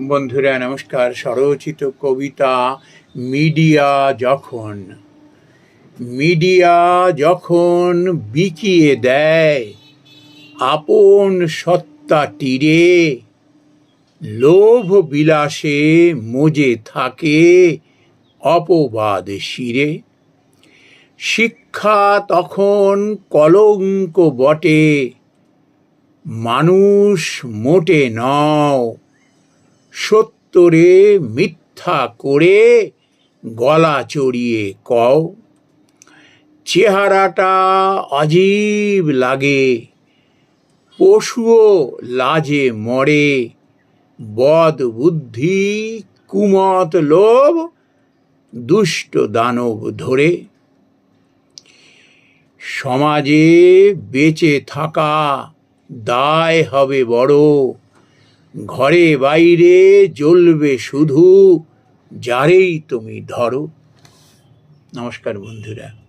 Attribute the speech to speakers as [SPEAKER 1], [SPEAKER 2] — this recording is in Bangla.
[SPEAKER 1] বন্ধুরা নমস্কার। স্বরচিত কবিতা মিডিয়া যখন বিকিয়ে দেয় আপন সত্তা তীরে, লোভ বিলাসে মজে থাকে অপবাদ শিরে। শিক্ষা তখন কলঙ্ক বটে, মানুষ মোটে নও, সত্যরে মিথ্যা করে গলা চড়িয়ে কও। চেহারাটা অজীব লাগে, পশুও লাজে মরে, বদ বুদ্ধি কুমত লোভ দুষ্ট দানব ধরে। সমাজে বেঁচে থাকা দায় হবে বড়, ঘরে বাইরে জ্বলবে শুধু যারেই তুমি ধরো। নমস্কার বন্ধুরা।